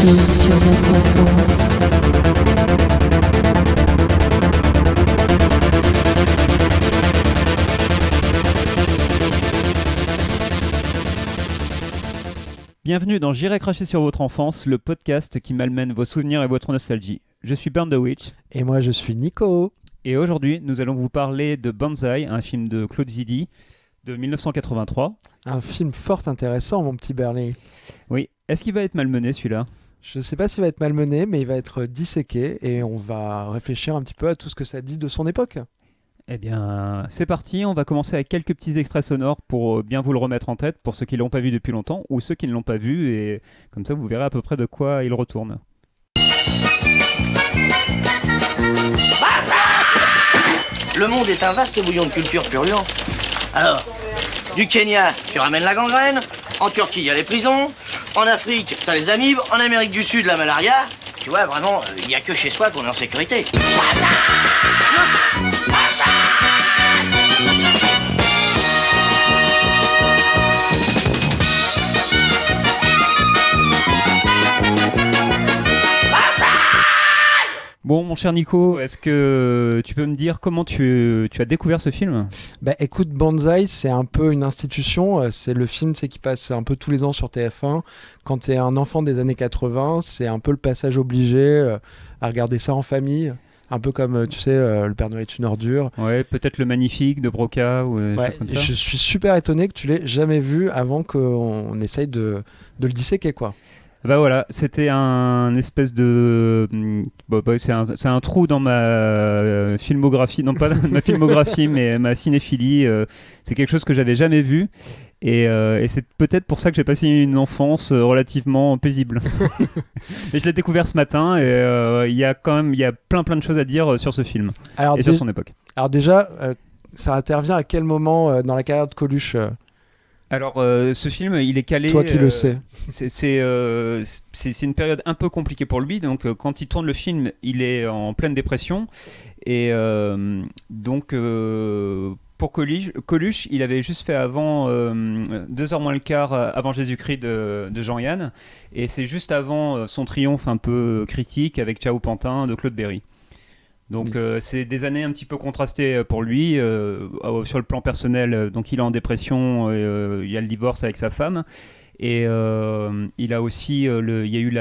cracher sur votre enfance. Bienvenue dans J'irai cracher sur votre enfance, le podcast qui malmène vos souvenirs et votre nostalgie. Je suis Burn the Witch. Et moi je suis Nico. Et aujourd'hui, nous allons vous parler de Banzai, un film de Claude Zidi de 1983. Un film fort intéressant, mon petit Bernie. Oui, est-ce qu'il va être malmené celui-là ? Je sais pas s'il va être malmené, mais il va être disséqué et on va réfléchir un petit peu à tout ce que ça dit de son époque. Eh bien, c'est parti, on va commencer avec quelques petits extraits sonores pour bien vous le remettre en tête, pour ceux qui ne l'ont pas vu depuis longtemps, ou ceux qui ne l'ont pas vu, et comme ça vous verrez à peu près de quoi il retourne. Le monde est un vaste bouillon de culture purulent. Alors, du Kenya, tu ramènes la gangrène. En Turquie, il y a les prisons. En Afrique, t'as les amibes. En Amérique du Sud, la malaria. Tu vois, vraiment, il n'y a que chez soi qu'on est en sécurité. Bon, mon cher Nico, est-ce que tu peux me dire comment tu as découvert ce film ? Bah écoute, Banzai, c'est un peu une institution. C'est le film qui passe un peu tous les ans sur TF1. Quand t'es un enfant des années 80, c'est un peu le passage obligé à regarder ça en famille. Un peu comme, tu sais, Le Père Noël est une ordure. Ouais, peut-être Le Magnifique de Broca ou des choses comme ça. Je suis super étonné que tu l'aies jamais vu avant qu'on essaye de le disséquer, quoi. Bah voilà, c'était un espèce de... c'est un trou dans ma filmographie, non pas ma filmographie, mais ma cinéphilie. C'est quelque chose que j'avais jamais vu. Et c'est peut-être pour ça que j'ai passé une enfance relativement paisible. Mais je l'ai découvert ce matin et il y a plein de choses à dire sur ce film et sur son époque. Alors déjà, ça intervient à quel moment dans la carrière de Coluche Alors, ce film, il est calé... Toi qui le sais. C'est une période un peu compliquée pour lui. Donc, quand il tourne le film, il est en pleine dépression. Et pour Coluche, il avait juste fait avant 2h moins le quart avant Jésus-Christ de Jean-Yann. Et c'est juste avant son triomphe un peu critique avec Ciao Pantin de Claude Berry. Donc c'est des années un petit peu contrastées pour lui sur le plan personnel. Donc il est en dépression, il y a le divorce avec sa femme et il a aussi il y a eu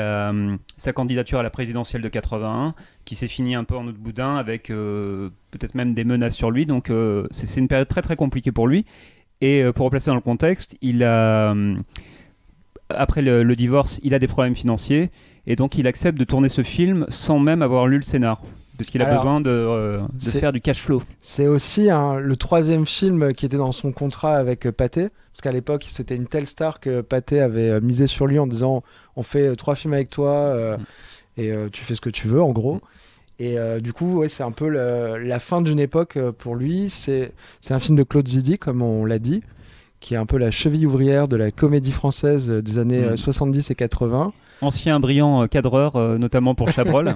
sa candidature à la présidentielle de 81 qui s'est finie un peu en eau de boudin avec peut-être même des menaces sur lui. Donc c'est une période très très compliquée pour lui. Et pour replacer dans le contexte, après le divorce, il a des problèmes financiers et donc il accepte de tourner ce film sans même avoir lu le scénar. Parce qu'il a besoin de faire du cash flow. C'est aussi le troisième film qui était dans son contrat avec Pathé. Parce qu'à l'époque, c'était une telle star que Pathé avait misé sur lui en disant on fait 3 films avec toi et tu fais ce que tu veux, en gros. Et du coup, ouais, c'est un peu la fin d'une époque pour lui. C'est un film de Claude Zidi, comme on l'a dit, qui est un peu la cheville ouvrière de la comédie française des années 70 et 80. Ancien brillant cadreur, notamment pour Chabrol.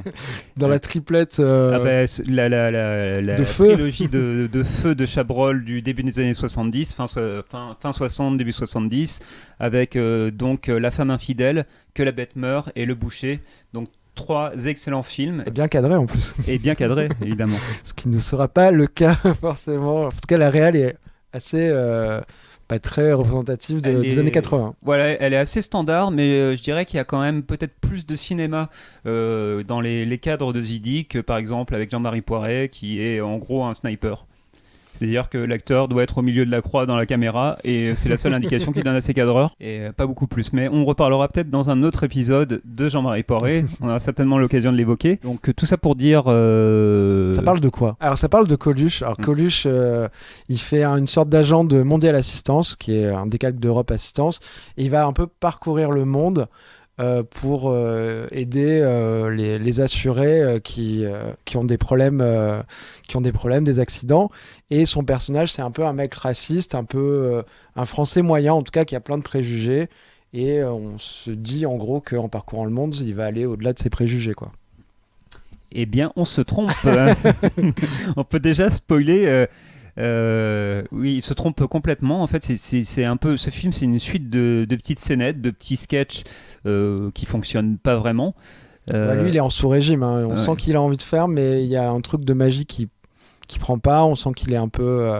Dans la triplette la de trilogie de feu de Chabrol du début des années 70, fin 60, début 70, avec donc La femme infidèle, Que la bête meurt et Le boucher. Donc 3 excellents films. Et bien cadrés en plus. Et bien cadrés, évidemment. Ce qui ne sera pas le cas forcément. En tout cas, la réal est assez... pas très représentative des années 80. Voilà, elle est assez standard, mais je dirais qu'il y a quand même peut-être plus de cinéma dans les cadres de Zidi que par exemple avec Jean-Marie Poiret, qui est en gros un sniper. C'est-à-dire que l'acteur doit être au milieu de la croix dans la caméra et c'est la seule indication qu'il donne à ses cadreurs et pas beaucoup plus. Mais on reparlera peut-être dans un autre épisode de Jean-Marie Poiret. On aura certainement l'occasion de l'évoquer. Donc tout ça pour dire... Ça parle de quoi ? Alors ça parle de Coluche. Alors Coluche, il fait une sorte d'agent de Mondial Assistance, qui est un décalque d'Europe Assistance. Et il va un peu parcourir le monde pour aider les assurés qui ont des problèmes, des accidents. Et son personnage, c'est un peu un mec raciste, un peu un Français moyen, en tout cas, qui a plein de préjugés. Et on se dit, en gros, qu'en parcourant le monde, il va aller au-delà de ses préjugés, quoi. Eh bien, on se trompe. On peut déjà spoiler Oui, il se trompe complètement. En fait, c'est un peu ce film, c'est une suite de petites scénettes, de petits sketchs qui fonctionnent pas vraiment. Lui, il est en sous-régime. Hein. On ouais. sent qu'il a envie de faire, mais il y a un truc de magie qui prend pas. On sent qu'il est un peu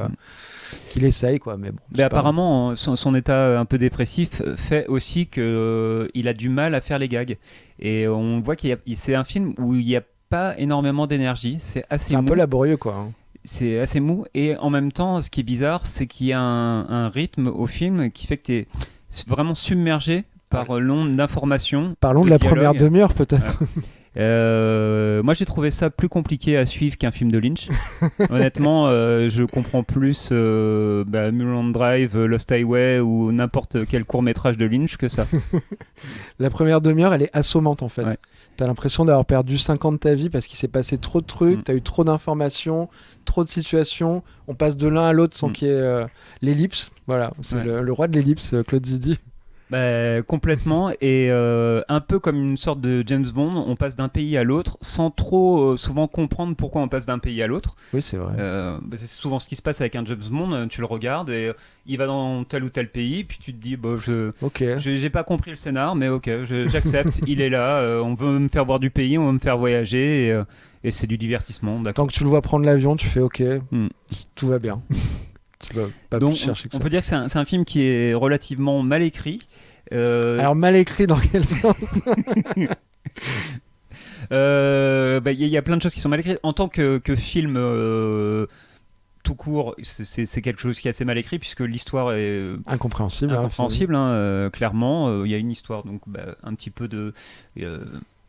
qu'il essaye, quoi. Mais bon. Mais apparemment, son état un peu dépressif fait aussi que il a du mal à faire les gags. Et on voit c'est un film où il n'y a pas énormément d'énergie. C'est assez un mou. peu laborieux, quoi. Hein. C'est assez mou. Et en même temps, ce qui est bizarre, c'est qu'il y a un rythme au film qui fait que tu es vraiment submergé par l'onde d'informations. Parlons de la première demi-heure, peut-être. Moi, j'ai trouvé ça plus compliqué à suivre qu'un film de Lynch. Honnêtement, je comprends plus Mulholland Drive, Lost Highway ou n'importe quel court-métrage de Lynch que ça. La première demi-heure, elle est assommante, en fait. Ouais. T'as l'impression d'avoir perdu 5 ans de ta vie parce qu'il s'est passé trop de trucs, t'as eu trop d'informations, trop de situations. On passe de l'un à l'autre sans qu'il y ait l'ellipse. Voilà, c'est le roi de l'ellipse, Claude Zidi. Complètement, et un peu comme une sorte de James Bond, on passe d'un pays à l'autre sans trop souvent comprendre pourquoi on passe d'un pays à l'autre. Oui, c'est vrai. C'est souvent ce qui se passe avec un James Bond, tu le regardes et il va dans tel ou tel pays, puis tu te dis j'ai pas compris le scénar, mais ok, j'accepte, il est là, on veut me faire voir du pays, on veut me faire voyager, et c'est du divertissement. D'accord. Tant que tu le vois prendre l'avion, tu fais ok, tout va bien. Donc on peut dire que c'est un film qui est relativement mal écrit. Alors mal écrit dans quel sens? Y a plein de choses qui sont mal écrites. En tant que film tout court, c'est quelque chose qui est assez mal écrit puisque l'histoire est incompréhensible. Clairement. Il y a une histoire donc un petit peu de...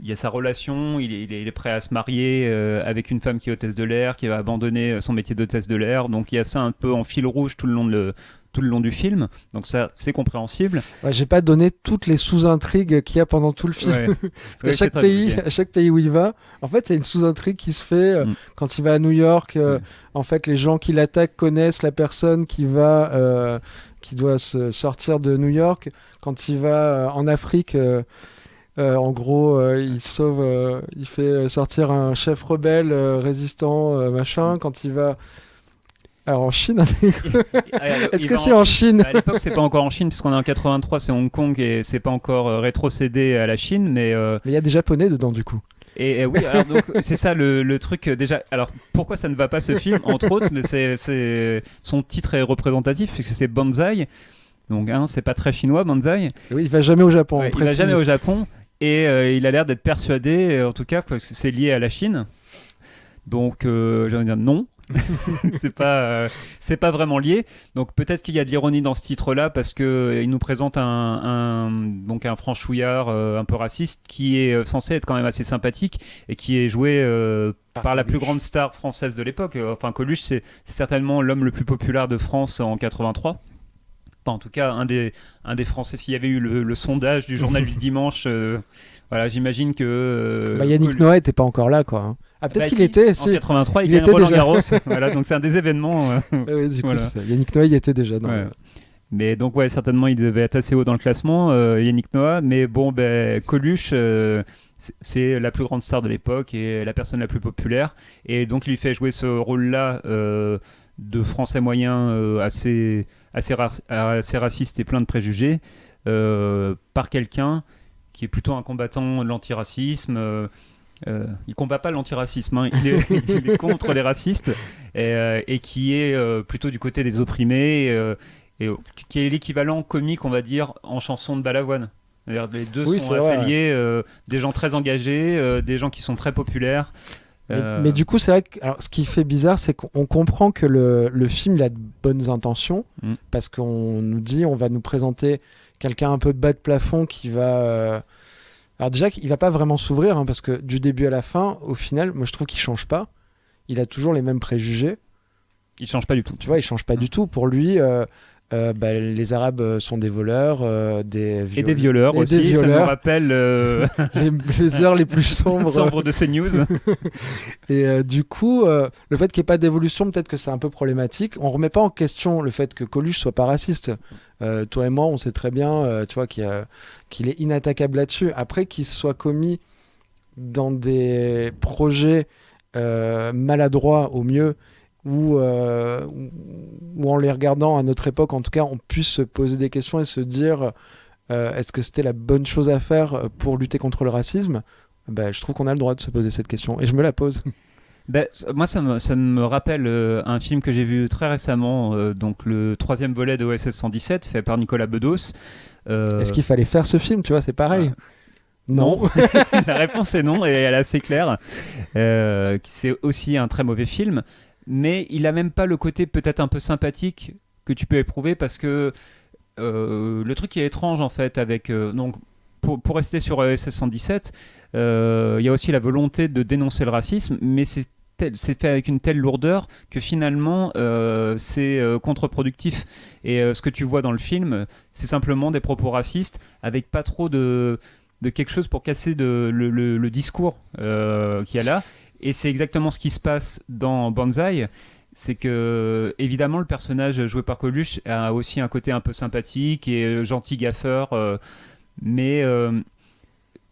il y a sa relation, il est prêt à se marier avec une femme qui est hôtesse de l'air, qui va abandonner son métier d'hôtesse de l'air. Donc il y a ça un peu en fil rouge tout le long du film. Donc ça, c'est compréhensible. Ouais, j'ai pas donné toutes les sous-intrigues qu'il y a pendant tout le film. Ouais. Parce qu'à chaque pays où il va, en fait, il y a une sous-intrigue qui se fait quand il va à New York. En fait, les gens qui l'attaquent connaissent la personne qui doit se sortir de New York. Quand il va en Afrique... en gros, il fait sortir un chef rebelle résistant, machin. Quand il va... Alors en Chine, est-ce que c'est en Chine? À l'époque, c'est pas encore en Chine, puisqu'on est en 83, c'est Hong Kong et c'est pas encore rétrocédé à la Chine, mais il y a des Japonais dedans, du coup. Et oui, alors donc c'est ça le truc déjà. Alors pourquoi ça ne va pas ce film, entre autres, mais c'est son titre est représentatif puisque c'est Banzai. Donc c'est pas très chinois, Banzai. Oui, il va jamais au Japon. Il va jamais au Japon. Et il a l'air d'être persuadé, en tout cas, que c'est lié à la Chine. Donc, j'ai envie de dire non. c'est pas vraiment lié. Donc, peut-être qu'il y a de l'ironie dans ce titre-là, parce qu'il nous présente un franchouillard un peu raciste qui est censé être quand même assez sympathique et qui est joué par la plus grande star française de l'époque. Enfin, Coluche, c'est certainement l'homme le plus populaire de France en 83. En tout cas, un des Français, s'il y avait eu le sondage du journal du dimanche, voilà, j'imagine que... Yannick Noah n'était pas encore là, quoi. Ah, peut-être qu'il était... En 83, il gagne Roland Garros. Voilà, donc c'est un des événements... oui, du coup, Yannick Noah, il était déjà dans Mais donc, ouais, certainement, il devait être assez haut dans le classement, Yannick Noah. Mais bon, Coluche... c'est la plus grande star de l'époque et la personne la plus populaire. Et donc, il lui fait jouer ce rôle-là de français moyen assez raciste et plein de préjugés par quelqu'un qui est plutôt un combattant de l'antiracisme. Il combat pas l'antiracisme, hein. Il est contre les racistes et qui est plutôt du côté des opprimés et qui est l'équivalent comique, on va dire, en chanson de Balavoine. C'est-à-dire, les deux sont assez liés, des gens très engagés, des gens qui sont très populaires. Mais du coup, c'est vrai que ce qui fait bizarre, c'est qu'on comprend que le film il a de bonnes intentions, parce qu'on nous dit, on va nous présenter quelqu'un un peu de bas de plafond qui va... Alors déjà, il va pas vraiment s'ouvrir, hein, parce que du début à la fin, au final, moi je trouve qu'il change pas. Il a toujours les mêmes préjugés. Il change pas du tout. Tu vois, il change pas du tout. Pour lui... les Arabes sont des voleurs, des violeurs aussi. Ça me rappelle les heures les plus sombres de CNews. Et du coup, le fait qu'il n'y ait pas d'évolution, peut-être que c'est un peu problématique. On remet pas en question le fait que Coluche soit pas raciste. Toi et moi, on sait très bien, tu vois, qu'il est inattaquable là-dessus. Après, qu'il soit commis dans des projets maladroits au mieux, où en les regardant à notre époque, en tout cas, on puisse se poser des questions et se dire est-ce que c'était la bonne chose à faire pour lutter contre le racisme ? Je trouve qu'on a le droit de se poser cette question et je me la pose. Moi, ça me rappelle un film que j'ai vu très récemment, donc le 3e volet de OSS 117, fait par Nicolas Bedos. Est-ce qu'il fallait faire ce film ? Tu vois, c'est pareil. Non. La réponse est non, et elle est assez claire. C'est aussi un très mauvais film, mais il a même pas le côté peut-être un peu sympathique que tu peux éprouver, parce que le truc qui est étrange en fait avec donc pour rester sur OSS 117, il y a aussi la volonté de dénoncer le racisme, mais c'est fait avec une telle lourdeur que finalement c'est contre-productif. Et ce que tu vois dans le film, c'est simplement des propos racistes avec pas trop de quelque chose pour casser le discours qu'il y a là. Et c'est exactement ce qui se passe dans Banzai. C'est que, évidemment, le personnage joué par Coluche a aussi un côté un peu sympathique et gentil gaffeur, mais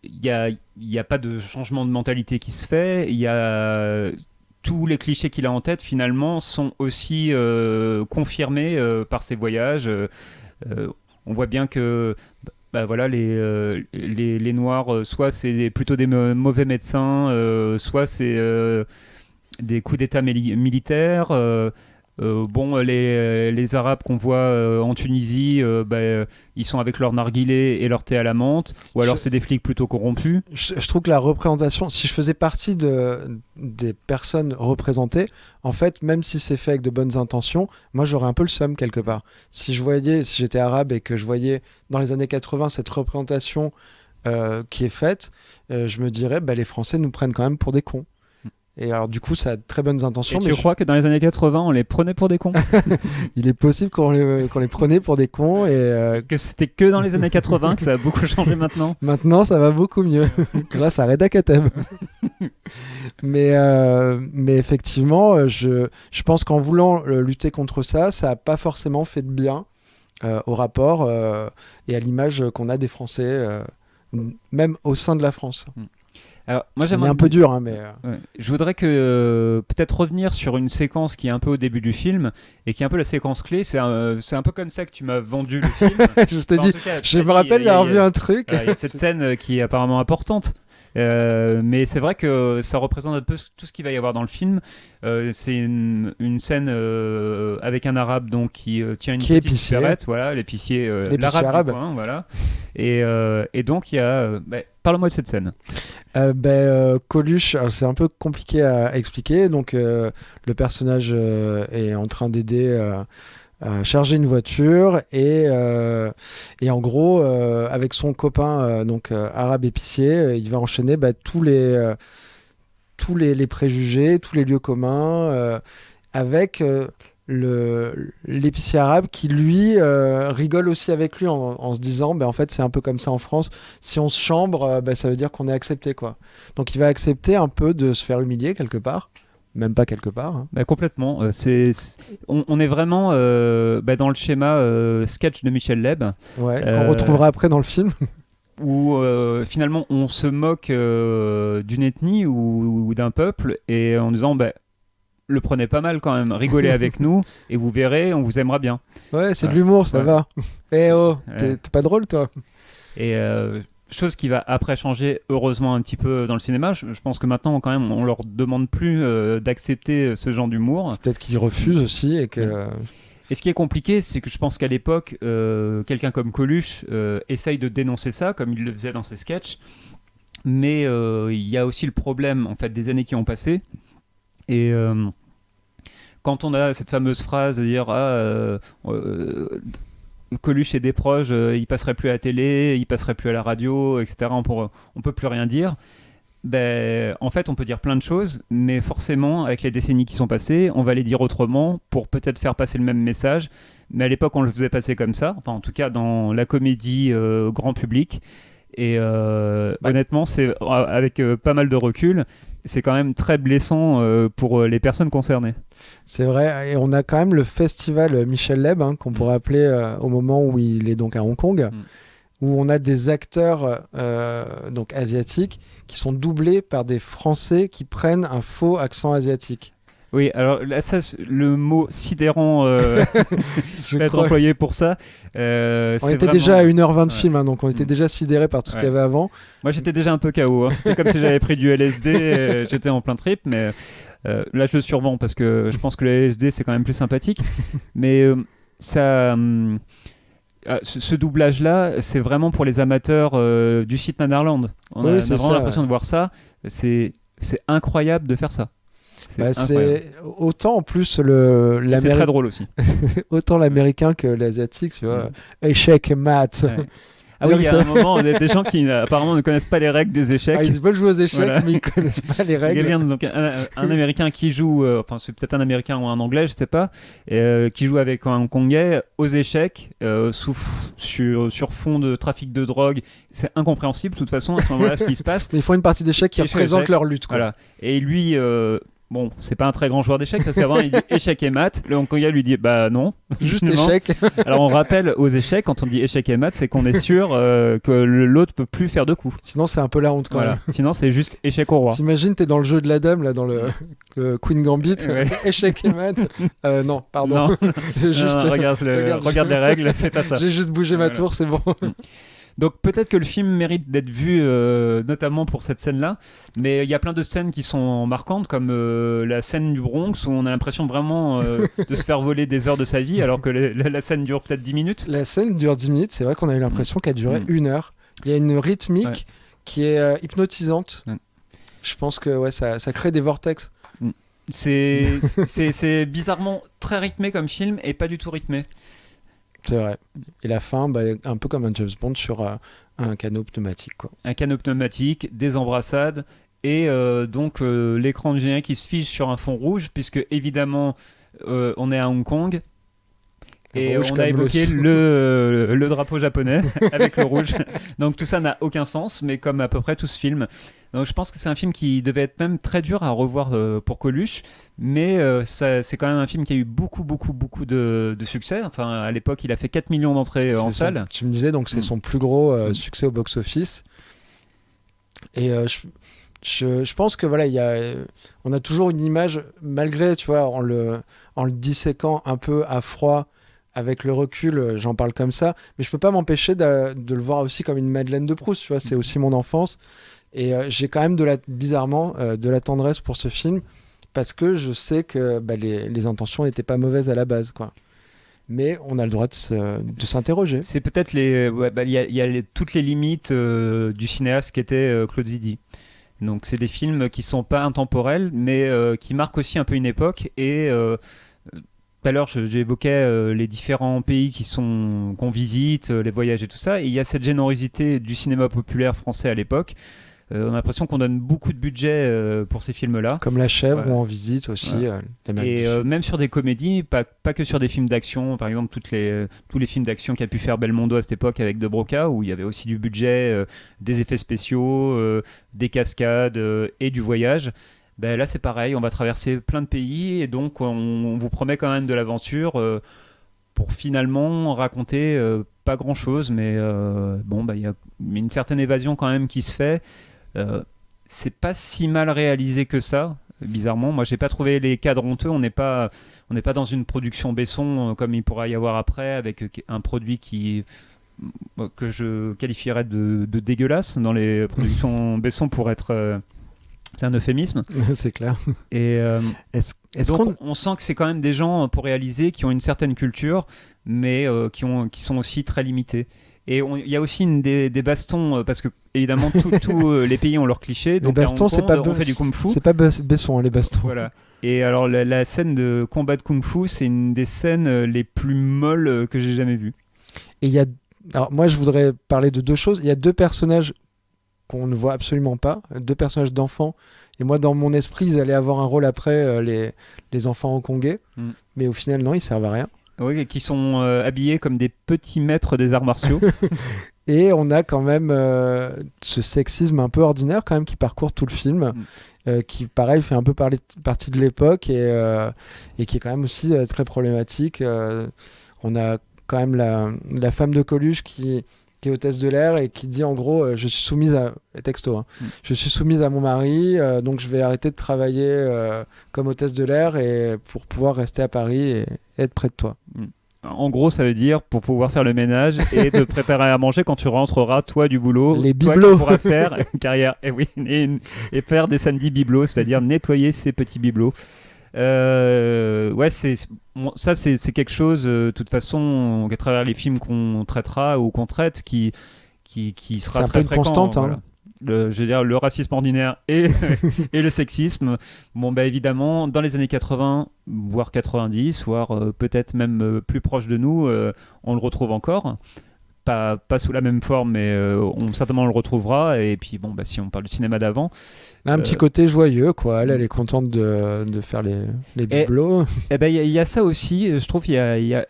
il y a pas de changement de mentalité qui se fait. Il y a tous les clichés qu'il a en tête, finalement, sont aussi confirmés par ses voyages. On voit bien que voilà, les Noirs, soit c'est plutôt des mauvais médecins, soit c'est des coups d'État militaires. Les Arabes qu'on voit en Tunisie, ils sont avec leur narguilé et leur thé à la menthe, ou alors c'est des flics plutôt corrompus. Je trouve que la représentation, si je faisais partie des personnes représentées, en fait, même si c'est fait avec de bonnes intentions, moi j'aurais un peu le seum quelque part. Si j'étais arabe et que je voyais dans les années 80 cette représentation qui est faite, je me dirais, les Français nous prennent quand même pour des cons. Et alors du coup ça a de très bonnes intentions. Et tu crois que dans les années 80 on les prenait pour des cons ? Il est possible qu'on les prenait pour des cons et que c'était que dans les années 80 que ça a beaucoup changé maintenant. Maintenant ça va beaucoup mieux grâce à Reda Kateb. mais effectivement je pense qu'en voulant lutter contre ça n'a pas forcément fait de bien au rapport et à l'image qu'on a des Français même au sein de la France. Alors, moi, c'est un peu dur, hein, mais... Ouais. Je voudrais peut-être revenir sur une séquence qui est un peu au début du film et qui est un peu la séquence clé. C'est un peu comme ça que tu m'as vendu le film. Je te dis, je me rappelle d'avoir vu un truc. Il y a cette scène qui est apparemment importante. Mais c'est vrai que ça représente un peu tout ce qu'il va y avoir dans le film. C'est une scène avec un arabe donc qui tient une petite cigarette, voilà, l'épicier l'arabe du coin, voilà. Et donc il y a parle-moi de cette scène. Coluche, c'est un peu compliqué à expliquer. Donc le personnage est en train d'aider à charger une voiture et en gros avec son copain arabe épicier, il va enchaîner tous les préjugés, tous les lieux communs avec l'épicier arabe qui lui rigole aussi avec lui en se disant en fait c'est un peu comme ça en France, si on se chambre ça veut dire qu'on est accepté quoi. Donc il va accepter un peu de se faire humilier quelque part. Même pas quelque part. Hein. Complètement. On est vraiment dans le schéma sketch de Michel Leb. Ouais, qu'on retrouvera après dans le film. Où finalement on se moque d'une ethnie ou d'un peuple et en disant le prenez pas mal quand même, rigolez avec nous et vous verrez, on vous aimera bien. Ouais, c'est de l'humour, ça va. Eh oh, t'es pas drôle toi. Et chose qui va après changer heureusement un petit peu dans le cinéma. Je pense que maintenant quand même on leur demande plus d'accepter ce genre d'humour. Peut-être qu'ils refusent aussi et que... Et ce qui est compliqué, c'est que je pense qu'à l'époque, quelqu'un comme Coluche essaye de dénoncer ça, comme il le faisait dans ses sketchs. Mais il y a aussi le problème en fait, des années qui ont passé. Et quand on a cette fameuse phrase de dire Coluche et des proches, il passerait plus à la télé, il passerait plus à la radio, etc. On peut plus rien dire. En fait, on peut dire plein de choses, mais forcément, avec les décennies qui sont passées, on va les dire autrement pour peut-être faire passer le même message. Mais à l'époque, on le faisait passer comme ça, enfin, en tout cas dans la comédie grand public. Et honnêtement, c'est avec pas mal de recul, c'est quand même très blessant pour les personnes concernées. C'est vrai, et on a quand même le festival Michel Leb, qu'on pourrait appeler au moment où il est donc à Hong Kong, où on a des acteurs asiatiques qui sont doublés par des Français qui prennent un faux accent asiatique. Oui, alors là, ça, le mot sidérant peut être employé pour ça. On était déjà à 1h20 de film, donc on était déjà sidéré par tout ce qu'il y avait avant. Moi, j'étais déjà un peu KO. C'était comme si j'avais pris du LSD, j'étais en plein trip, mais là, je le survends parce que je pense que le LSD, c'est quand même plus sympathique. Mais ça... ce doublage-là, c'est vraiment pour les amateurs du site Nanarland. On a vraiment l'impression de voir ça. C'est incroyable de faire ça. C'est autant en plus c'est très drôle aussi. Autant l'américain que l'asiatique, tu vois. Échec et maths. Ouais. Ah oui, il y a un moment, il y a des gens qui apparemment ne connaissent pas les règles des échecs. Ils veulent jouer aux échecs, mais ils connaissent pas les règles. Donc un Américain qui joue, enfin c'est peut-être un Américain ou un Anglais, je sais pas, qui joue avec un Hongkongais aux échecs sur fond de trafic de drogue. C'est incompréhensible de toute façon à ce moment-là ce qui se passe. Ils font une partie d'échecs qui représente leur lutte, quoi. Voilà. Et lui. Bon, c'est pas un très grand joueur d'échecs parce qu'avant il dit échec et maths. Le Hongkongais lui dit bah non. Juste échec. Alors on rappelle aux échecs, quand on dit échec et maths, c'est qu'on est sûr que l'autre peut plus faire de coups. Sinon c'est un peu la honte quand même. Sinon c'est juste échec au roi. T'imagines, t'es dans le jeu de la dame, là, dans le Queen Gambit. Échec et maths. Non, pardon. Non. Regarde les règles, c'est pas ça. J'ai juste bougé ma tour, c'est bon. Donc peut-être que le film mérite d'être vu notamment pour cette scène-là, mais il y a plein de scènes qui sont marquantes, comme la scène du Bronx où on a l'impression vraiment de se faire voler des heures de sa vie, alors que la scène dure peut-être 10 minutes. La scène dure 10 minutes, c'est vrai qu'on a eu l'impression qu'elle durait 1 heure. Il y a une rythmique qui est hypnotisante. Je pense que ça crée des vortex. C'est bizarrement très rythmé comme film et pas du tout rythmé. C'est vrai. Et la fin, un peu comme un James Bond sur un canot pneumatique, quoi. Un canot pneumatique, des embrassades et donc l'écran de générique qui se fiche sur un fond rouge, puisque évidemment on est à Hong Kong. Et on a évoqué le drapeau japonais avec le rouge. Donc tout ça n'a aucun sens, mais comme à peu près tout ce film. Donc je pense que c'est un film qui devait être même très dur à revoir pour Coluche, mais c'est quand même un film qui a eu beaucoup de succès. Enfin, à l'époque, il a fait 4 millions d'entrées en salle. Tu me disais, donc c'est son plus gros succès au box-office. Et je pense que voilà, on a toujours une image, malgré, tu vois, en le disséquant un peu à froid. Avec le recul, j'en parle comme ça, mais je peux pas m'empêcher de le voir aussi comme une Madeleine de Proust, tu vois, c'est aussi mon enfance, et j'ai quand même bizarrement de la tendresse pour ce film, parce que je sais que les intentions n'étaient pas mauvaises à la base, quoi. Mais on a le droit de s'interroger. C'est peut-être il y a toutes les limites du cinéaste qui était Claude Zidi. Donc c'est des films qui sont pas intemporels, mais qui marquent aussi un peu une époque, et tout à l'heure, j'évoquais les différents pays qu'on visite, les voyages et tout ça. Et il y a cette générosité du cinéma populaire français à l'époque. On a l'impression qu'on donne beaucoup de budget pour ces films-là. Comme La Chèvre, où on visite aussi et même sur des comédies, pas que sur des films d'action. Par exemple, tous les films d'action qu'a pu faire Belmondo à cette époque avec De Broca, où il y avait aussi du budget, des effets spéciaux, des cascades et du voyage. Là c'est pareil, on va traverser plein de pays et donc on vous promet quand même de l'aventure pour finalement raconter pas grand chose, mais il y a une certaine évasion quand même qui se fait. C'est pas si mal réalisé que ça, bizarrement. Moi j'ai pas trouvé les cadres honteux, on n'est pas dans une production Besson comme il pourra y avoir après, avec un produit que je qualifierais de dégueulasse dans les productions Besson pour être... c'est un euphémisme. C'est clair. Et donc, on sent que c'est quand même des gens pour réaliser qui ont une certaine culture, mais qui sont aussi très limités. Et il y a aussi des bastons, parce que évidemment tous les pays ont leurs clichés. Donc les bastons, on fait du kung-fu. C'est pas Besson, les bastons. Voilà. Et alors la scène de combat de kung-fu, c'est une des scènes les plus molles que j'ai jamais vues. Et alors moi, je voudrais parler de 2 choses. Il y a 2 personnages qu'on ne voit absolument pas, 2 personnages d'enfants, et moi dans mon esprit ils allaient avoir un rôle après les enfants hongkongais, mais au final non, ils servent à rien. Oui, qui sont habillés comme des petits maîtres des arts martiaux. Et on a quand même ce sexisme un peu ordinaire quand même qui parcourt tout le film, qui pareil fait un peu partie de l'époque et qui est quand même aussi très problématique. On a quand même la femme de Coluche qui qui est hôtesse de l'air et qui dit en gros je suis soumise à texto, je suis soumise à mon mari, donc je vais arrêter de travailler comme hôtesse de l'air et pour pouvoir rester à Paris et être près de toi. En gros, ça veut dire pour pouvoir faire le ménage et te préparer à manger quand tu rentreras, toi, du boulot. Les toi bibelots. qui pourras faire une carrière et faire des samedis bibelots, c'est-à-dire nettoyer ces petits bibelots. Ouais, ça c'est quelque chose, de toute façon, à travers les films qu'on traitera ou qu'on traite, qui sera très fréquent. C'est un peu une constante. Voilà. Je veux dire, le racisme ordinaire et le sexisme. Bon, bah évidemment, dans les années 80, voire 90, voire peut-être même plus proche de nous, on le retrouve encore. Pas sous la même forme, mais certainement on le retrouvera. Et puis, bon, bah, si on parle du cinéma d'avant... Un petit côté joyeux, quoi. Elle est contente de faire les bibelots. Et ben, il y a ça aussi, je trouve, il y a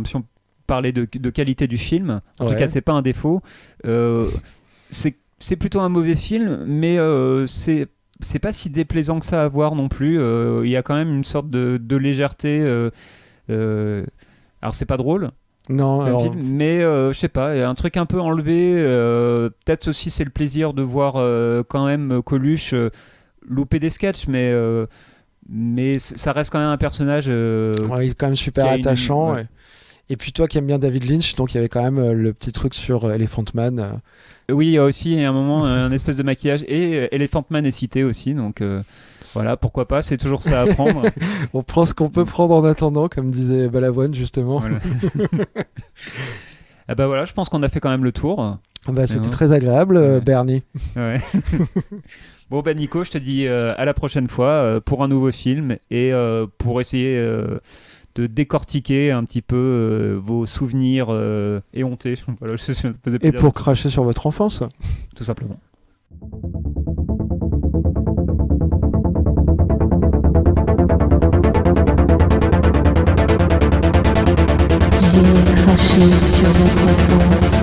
si on parlait de qualité du film, en tout cas, c'est pas un défaut. C'est plutôt un mauvais film, mais c'est pas si déplaisant que ça à voir non plus. Il y a quand même une sorte de légèreté. Alors, c'est pas drôle. Non, film, mais je sais pas, il y a un truc un peu enlevé. Peut-être aussi c'est le plaisir de voir quand même Coluche louper des sketchs, mais ça reste quand même un personnage. Il est quand même super attachant. Et puis toi qui aimes bien David Lynch, donc il y avait quand même le petit truc sur Elephant Man. Oui, il y a aussi à un moment un espèce de maquillage, et Elephant Man est cité aussi, donc voilà, pourquoi pas, c'est toujours ça à prendre. On prend ce qu'on peut prendre en attendant, comme disait Balavoine justement. Voilà. Ah bah voilà, je pense qu'on a fait quand même le tour. C'était très agréable, Bernie. Ouais. Bon bah Nico, je te dis à la prochaine fois pour un nouveau film et pour essayer de décortiquer un petit peu vos souvenirs éhontés. Voilà, et pour cracher sur votre enfance. Tout simplement. J'ai craché sur votre enfance.